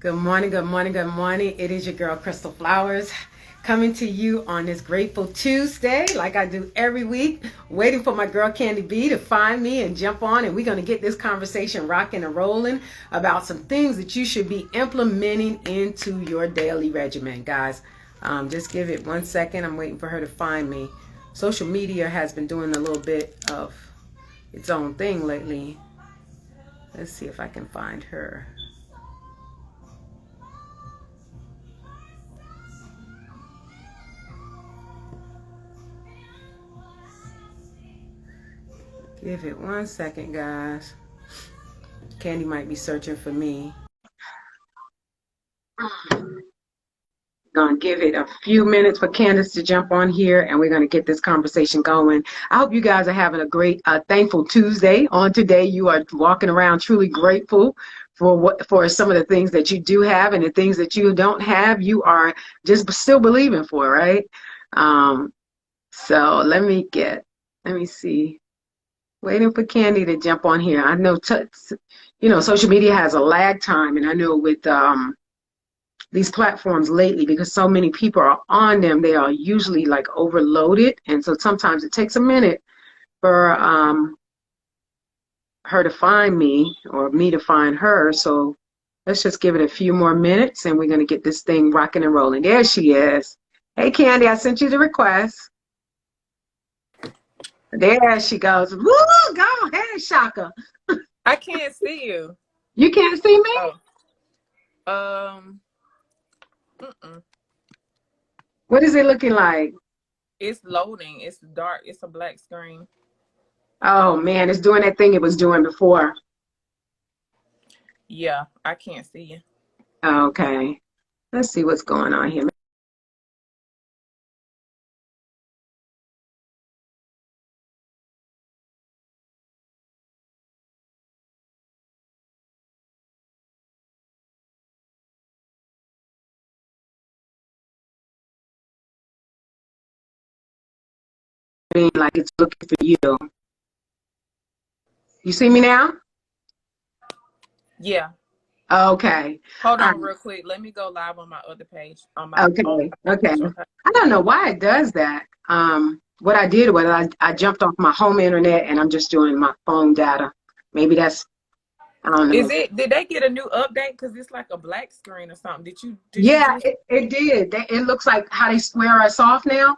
Good morning, good morning, good morning. It is your girl, Crystal Flowers, coming to you on this Grateful Tuesday, like I do every week, waiting for my girl, Candy B, to find me and jump on, and we're going to get this conversation rocking and rolling about some things that you should be implementing into your daily regimen, guys. Just give it 1 second. I'm waiting for her to find me. Social media has been doing a little bit of its own thing lately. Let's see if I can find her. Give it 1 second, guys. Candy might be searching for me. Gonna give it a few minutes for Candace to jump on here, and we're gonna get this conversation going. I hope you guys are having a great, thankful Tuesday. On today, you are walking around truly grateful for some of the things that you do have, and the things that you don't have, you are just still believing for, right? So let me see. Waiting for Candy to jump on here. I know, social media has a lag time, and I know with these platforms lately, because so many people are on them, they are usually like overloaded, and so sometimes it takes a minute for her to find me or me to find her. So let's just give it a few more minutes, and we're gonna get this thing rocking and rolling. There she is. Hey, Candy, I sent you the request. There she goes. Woo! Go ahead, Shaka. I can't see you. You can't see me? Oh. What is it looking like? It's loading. It's dark. It's a black screen. Oh man, it's doing that thing it was doing before. Yeah, I can't see you. Okay. Let's see what's going on here. Like it's looking for you. You see me now? Yeah. Okay. Hold on real quick. Let me go live on my other page. Okay. I don't know why it does that. What I did was I jumped off my home internet and I'm just doing my phone data. Maybe that's, I don't know. Did they get a new update? Because it's like a black screen or something. Did Yeah, it did. It looks like how they square us off now.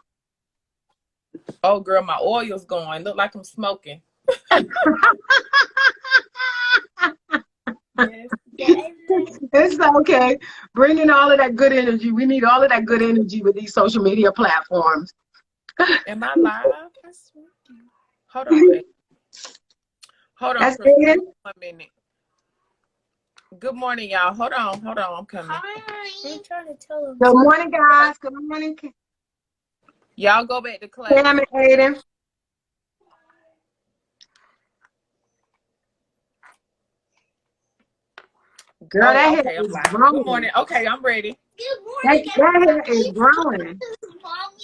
Oh, girl, my oil's going. Look like I'm smoking. Yes. It's okay. Bring in all of that good energy. We need all of that good energy with these social media platforms. Am I live? Hold on, baby. Hold on. That's For it. 1 minute. Good morning, y'all. Hold on. I'm coming. Hi. I'm trying to tell them. Good morning, guys. Good morning. Y'all go back to class. Sam and Aiden. Girl, that hair is growing. Good morning. Okay, I'm ready. Good morning. That hair is growing.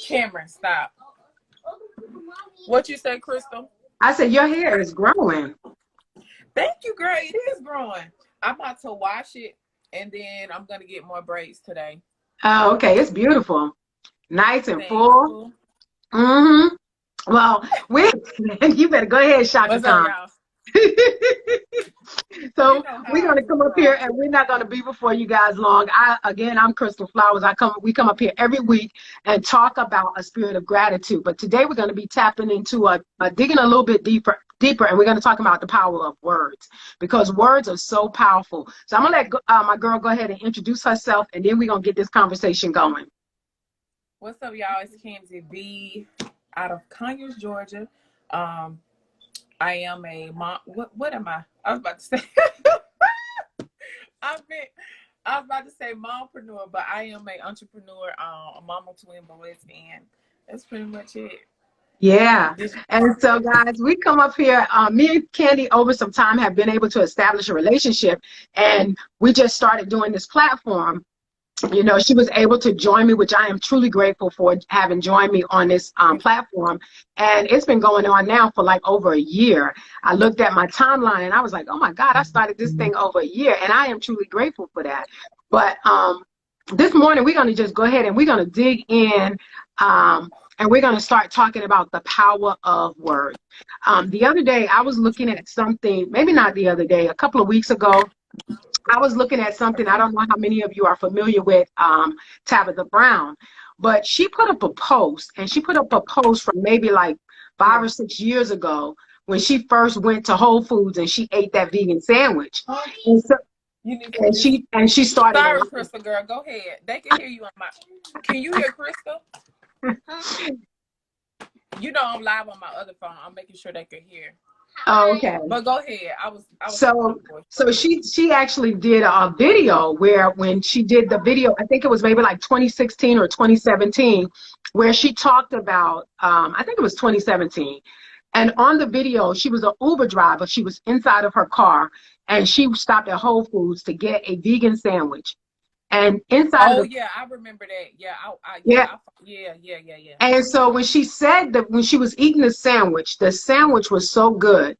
Cameron, stop. What you say, Crystal? I said your hair is growing. Thank you, girl. It is growing. I'm about to wash it, and then I'm gonna get more braids today. Oh, okay. It's beautiful. Nice and Thank full. you. Mm-hmm. Well, you better go ahead, Shaka What's Khan. up, y'all? So we're gonna come up here, and we're not gonna be before you guys long. I'm Crystal Flowers. We come up here every week and talk about a spirit of gratitude. But today we're gonna be tapping into digging a little bit deeper, and we're gonna talk about the power of words, because words are so powerful. So I'm gonna let my girl go ahead and introduce herself, and then we're gonna get this conversation going. What's up, y'all? It's Candace B out of Conyers, Georgia. I am a mom. What am I? I was about to say. I was about to say mompreneur, but I am an entrepreneur, a mom of twin boys, and that's pretty much it. Yeah. And so, guys, we come up here. Me and Candy, over some time, have been able to establish a relationship, and we just started doing this platform. You know, she was able to join me, which I am truly grateful for having joined me on this platform. And it's been going on now for like over a year. I looked at my timeline and I was like, oh my God, I started this thing over a year. And I am truly grateful for that. But this morning we're going to just go ahead and we're going to dig in, and we're going to start talking about the power of words. The other day I was looking at something, maybe not the other day, a couple of weeks ago. I was looking at something. I don't know how many of you are familiar with Tabitha Brown, but she put up a post, and she put up a post from maybe like 5 or 6 years ago when she first went to Whole Foods and she ate that vegan sandwich. And so, You need she started. Sorry, Crystal girl, go ahead. They can hear you on my. Can you hear Crystal? You know I'm live on my other phone. I'm making sure they can hear. Oh, okay. But go ahead. I was so she actually did a video where when she did the video, I think it was maybe like 2016 or 2017, where she talked about I think it was 2017. And on the video, she was an Uber driver. She was inside of her car and she stopped at Whole Foods to get a vegan sandwich. And inside of the, yeah, I remember that. Yeah, yeah. And so when she said that when she was eating the sandwich was so good.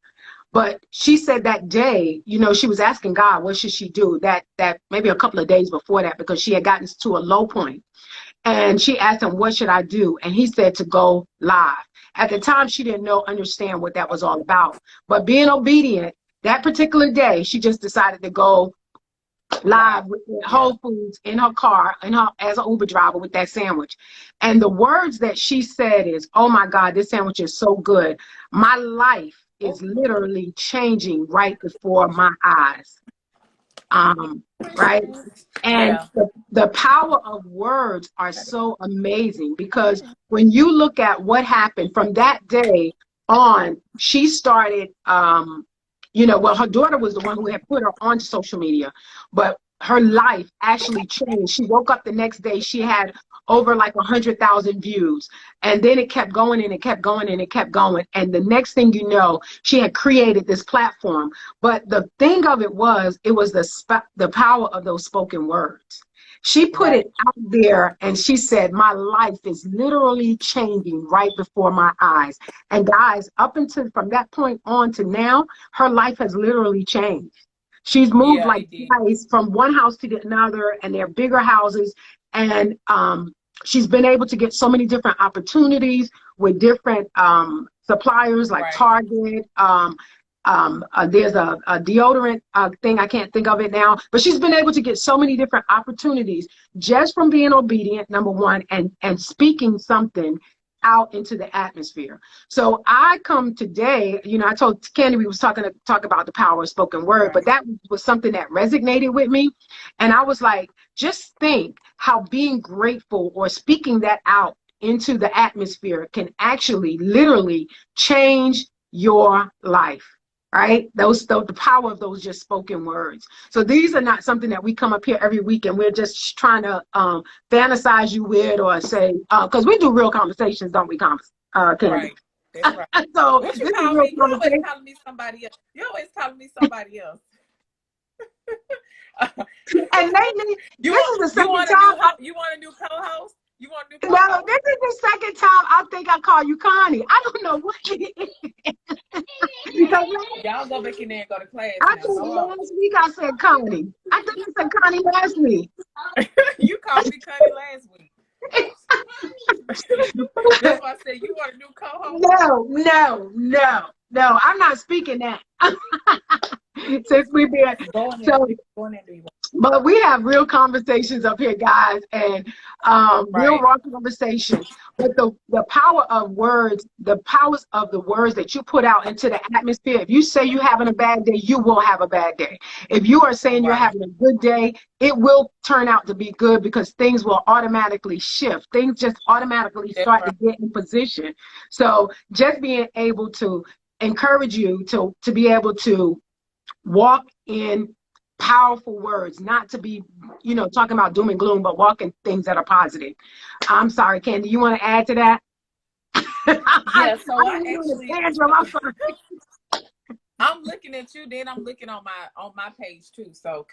But she said that day, you know, she was asking God, what should she do? That maybe a couple of days before that, because she had gotten to a low point. And she asked him, what should I do? And he said to go live. At the time, she didn't understand what that was all about. But being obedient, that particular day, she just decided to go live with Whole Foods in her car, as an Uber driver with that sandwich. And the words that she said is, oh my God, this sandwich is so good. My life is literally changing right before my eyes. Right? And the power of words are so amazing, because when you look at what happened from that day on, she started, well, her daughter was the one who had put her on social media, but her life actually changed. She woke up the next day, she had over like 100,000 views, and then it kept going and it kept going and it kept going. And the next thing you know, she had created this platform. But the thing of it was the power of those spoken words. She put it out there and she said, my life is literally changing right before my eyes. And guys, up until from that point on to now, her life has literally changed. She's moved twice from one house to another, and they're bigger houses. And she's been able to get so many different opportunities with different suppliers like Target. There's a deodorant thing, I can't think of it now, but she's been able to get so many different opportunities just from being obedient, number one, and speaking something out into the atmosphere. So I come today, I told Candy we was talk about the power of spoken word, but that was something that resonated with me. And I was like, just think how being grateful or speaking that out into the atmosphere can actually literally change your life. Right? The power of those just spoken words. So these are not something that we come up here every week and we're just trying to fantasize you with or say, because we do real conversations, don't we, Candace? Right. That's right. So what you call me? You always calling me somebody else. You always calling me somebody else. And lately, this is the second time. You want a new co-host? You want a new co-host? No, this is the second time I think I call you Connie. I don't know what it is. Because y'all go back in there and go to class. I think last week I said Connie. I think you said Connie last week. You called me Connie last week. That's why I said you want a new co-host. No. I'm not speaking that. Since we've been but we have real conversations up here, guys, and real raw conversations. But the power of words, the powers of the words that you put out into the atmosphere. If you say you're having a bad day, you will have a bad day. If you are saying you're having a good day, it will turn out to be good, because things will automatically shift. Things just automatically start to get in position. So just being able to encourage you to be able to walk in powerful words, not to be, talking about doom and gloom, but walk in things that are positive. I'm sorry, Candy, you want to add to that? Yeah, so I'm looking at you, then I'm looking on my page too. So,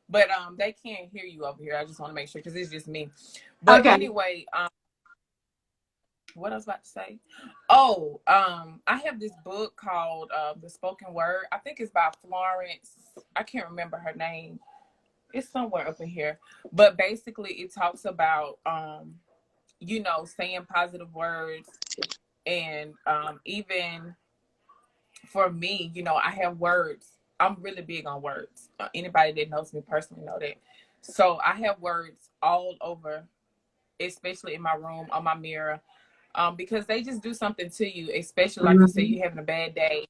but they can't hear you over here. I just want to make sure, because it's just me. But anyway, what I was about to say. Oh, I have this book called The Spoken Word. I think it's by Florence. I can't remember her name. It's somewhere up in here. But basically it talks about you know, saying positive words, and even for me, you know, I have words. I'm really big on words. Anybody that knows me personally know that. So I have words all over, especially in my room, on my mirror, because they just do something to you, especially like you said, Mm-hmm. you're having a bad day.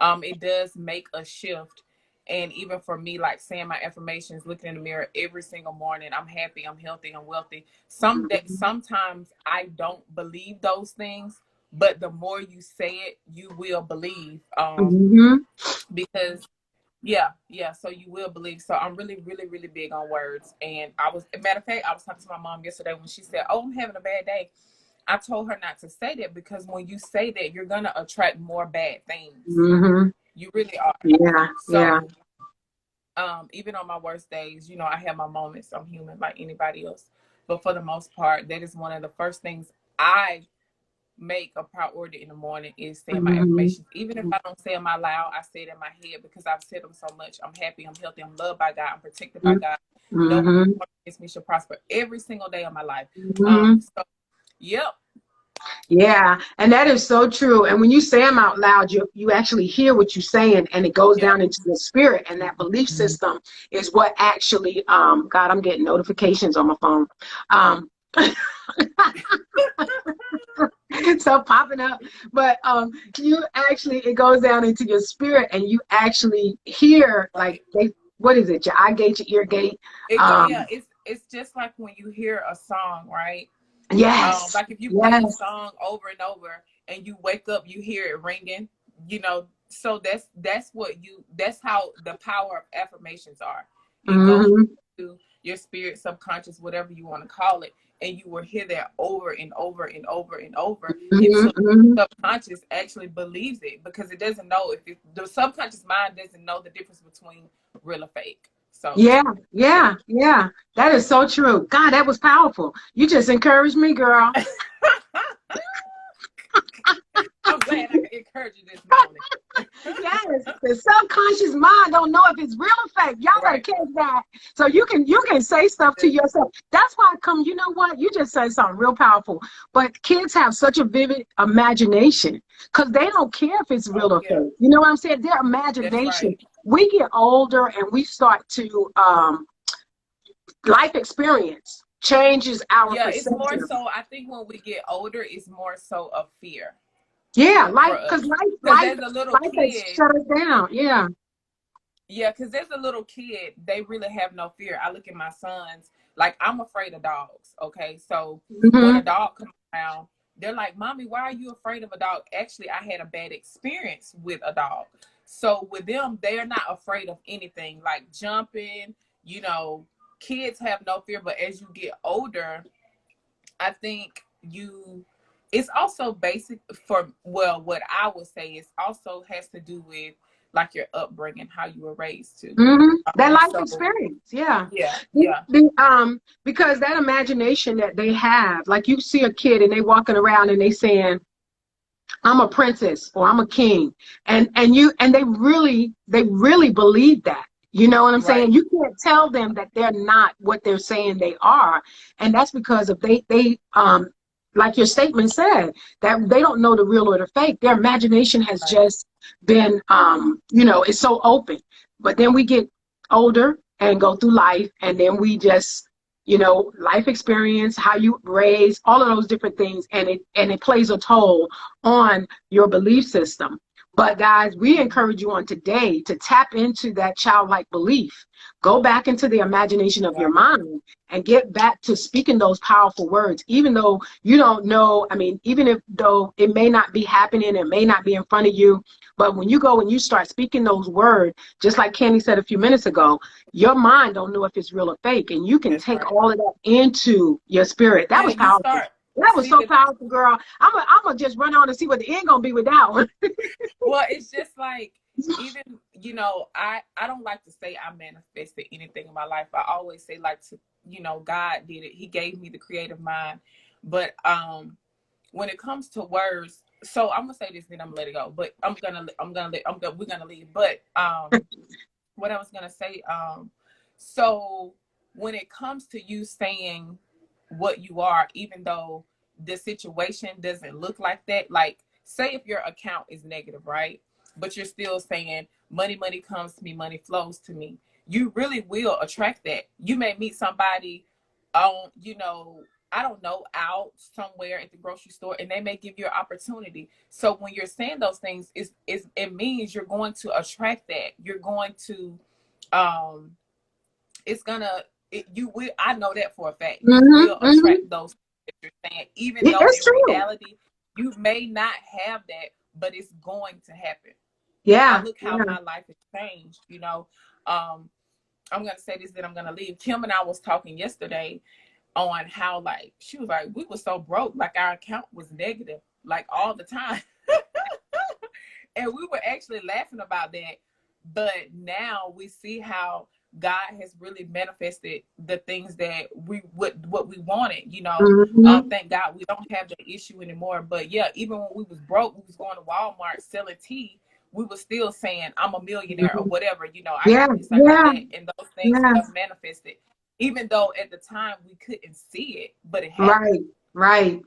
It does make a shift. And even for me, like saying my affirmations, looking in the mirror every single morning, I'm happy, I'm healthy, I'm wealthy. Sometimes I don't believe those things, but the more you say it, you will believe. Mm-hmm. Because yeah, so you will believe. So I'm really, really, really big on words. And matter of fact, I was talking to my mom yesterday when she said, "Oh, I'm having a bad day." I told her not to say that, because when you say that, you're gonna attract more bad things. Mm-hmm. You really are. Yeah, yeah. So even on my worst days, you know, I have my moments. I'm human like anybody else. But for the most part, that is one of the first things I make a priority in the morning, is saying my Mm-hmm. affirmations. Even if I don't say them out loud, I say it in my head, because I've said them so much. I'm happy, I'm healthy, I'm loved by God, I'm protected by God. No weapon Mm-hmm. formed against me shall prosper every single day of my life. Mm-hmm. So yep. Yeah, and that is so true. And when you say them out loud, you actually hear what you're saying, and it goes Yeah. down into your spirit. And that belief system is what actually, God, I'm getting notifications on my phone. Um, so popping up, but you actually, it goes down into your spirit, and you actually hear, like, Right. what is it? Your eye gate, your ear gate. Yeah, Um, it's just like when you hear a song, right? yes, Like if you play a yes. song over and over and you wake up, you hear it ringing, you know. So that's how the power of affirmations are. It goes Mm-hmm. to your spirit, subconscious, whatever you want to call it, and you will hear that over and over and over and over until Mm-hmm. the subconscious actually believes it, because it doesn't know if the subconscious mind doesn't know the difference between real or fake. So Yeah, yeah. yeah, yeah. That is so true. God, that was powerful. You just encouraged me, girl. I'm glad I could encourage you this morning. Yes, the subconscious mind don't know if it's real or fake. Y'all better Right. catch that. So you can say stuff to yourself. That's why I come. You know what? You just said something real powerful. But kids have such a vivid imagination because they don't care if it's real Oh or yeah, fake. You know what I'm saying? Their that's imagination. right. We get older and we start to life experience changes our Yeah, it's more perception. so. I think when we get older, it's more so of fear Yeah, for life, because us. life, Because life, as a little life has kid, shut us down. Yeah. yeah, because as a little kid, they really have no fear. I look at my sons, like I'm afraid of dogs. Okay, so when a Hmm. dog comes around, they're like, "Mommy, why are you afraid of a dog?" Actually, I had a bad experience with a dog. So with them, they are not afraid of anything like jumping. You know, kids have no fear, but as you get older, I think it's also basic for, well, what I would say is also has to do with like your upbringing, how you were raised to. Hmm. That life So experience. Yeah. yeah, yeah, Because that imagination that they have, like you see a kid and they walking around and they saying, I'm a princess or I'm a king. And they really believe that. You know what I'm saying? right, You can't tell them that they're not what they're saying they are. And that's because of they like your statement said, that they don't know the real or the fake. Their imagination has right, just been it's so open. But then we get older and go through life, and then we just life experience, how you raise, all of those different things, and it plays a toll on your belief system. But guys, we encourage you on today to tap into that childlike belief. Go back into the imagination of your right, mind and get back to speaking those powerful words, even though you don't know. I mean, even if though it may not be happening, it may not be in front of you, but when you go and you start speaking those words, just like Candy said a few minutes ago, your mind don't know if it's real or fake, and you can that's take right. all of that into your spirit. That Yeah, was you powerful. start That was see so the powerful, girl. I'm gonna just run on and see what the end gonna be with that one. well, it's just like, even, I don't like to say I manifested anything in my life. I always say, like, to, God did it. He gave me the creative mind. But when it comes to words, so I'm gonna say this, then I'm gonna let it go. But we're gonna leave. But what I was gonna say, So when it comes to you saying what you are, even though the situation doesn't look like that, like say if your account is negative, right? But you're still saying money, money comes to me, money flows to me. You really will attract that. You may meet somebody on, you know, I don't know, out somewhere at the grocery store, and they may give you an opportunity. So when you're saying those things, it means you're going to attract that. You're going to, it's gonna, you will. I know that for a fact. You will attract those things that you're saying, even though It's in true. reality you may not have that, but it's going to happen. Yeah. Look how my life has changed. You know, I'm gonna say this, then I'm gonna leave. Kim and I was talking yesterday on how, like, she was like, we were so broke, like our account was negative, like all the time. And we were actually laughing about that. But now we see how God has really manifested the things that what we wanted, you know. Thank God we don't have that issue anymore. But yeah, even when we was broke, we was going to Walmart selling tea, we were still saying, I'm a millionaire or whatever, you know, I got this, I got that. And those things have manifested, even though at the time we couldn't see it, but it happened. Right.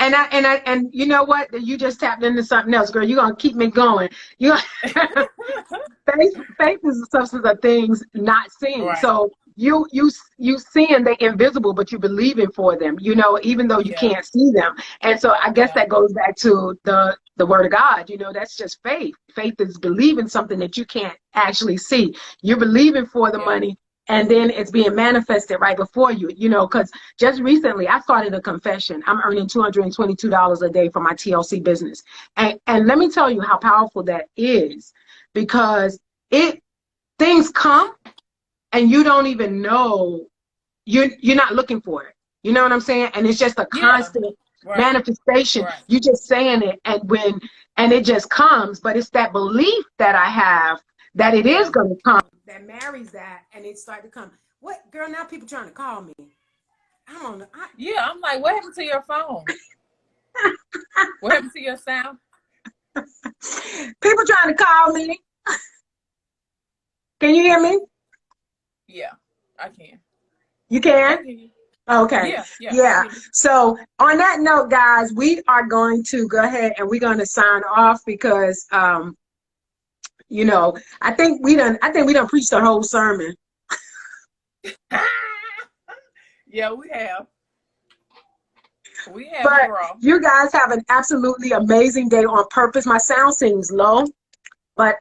And you know what? You just tapped into something else, girl. You're gonna keep me going. You faith is the substance of things not seen. Right. So you seeing the invisible, but you believing for them, you know, even though you can't see them. And so I guess that goes back to the word of God. You know, that's just faith. Faith is believing something that you can't actually see. You're believing for the money, and then it's being manifested right before you, you know, because just recently I started a confession. I'm earning $222 a day for my TLC business. And let me tell you how powerful that is, because things come and you don't even know, you're not looking for it. You know what I'm saying? And it's just a constant manifestation. You just saying it, and it just comes, but it's that belief that I have that it is going to come that marries that, and it started to come. What, girl? Now people trying to call me. I'm like, what happened to your phone? What happened to your sound? People trying to call me. Can you hear me? Yeah, I can. You can? Okay. Yeah. So on that note, guys, we are going to go ahead and we're going to sign off because you know, I think we done preached the whole sermon. Yeah, we have. But you guys have an absolutely amazing day on purpose. My sound seems low, but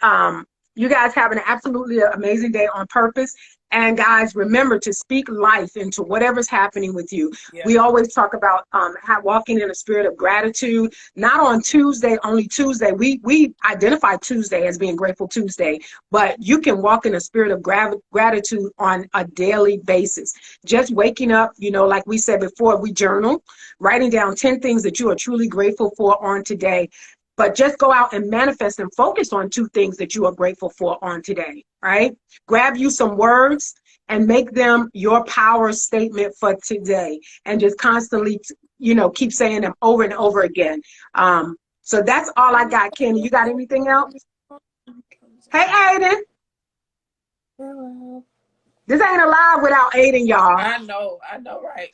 you guys have an absolutely amazing day on purpose. And guys, remember to speak life into whatever's happening with you. We always talk about walking in a spirit of gratitude. Not on Tuesday, only Tuesday. We identify Tuesday as being Grateful Tuesday, but you can walk in a spirit of gratitude on a daily basis. Just waking up, you know, like we said before, we journal, writing down 10 things that you are truly grateful for on today. But just go out and manifest and focus on 2 things that you are grateful for on today, right? Grab you some words and make them your power statement for today. And just constantly, you know, keep saying them over and over again. So that's all I got, Kenny. You got anything else? Hey, Aiden. Hello. This ain't alive without Aiden, y'all. I know, right?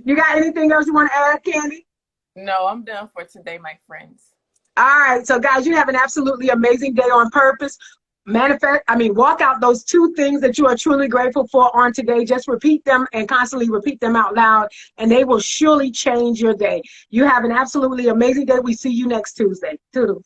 You got anything else you want to add, Candy? No, I'm done for today, my friends. All right. So, guys, you have an absolutely amazing day on purpose. Walk out those 2 things that you are truly grateful for on today. Just repeat them and constantly repeat them out loud, and they will surely change your day. You have an absolutely amazing day. We see you next Tuesday. Toodles.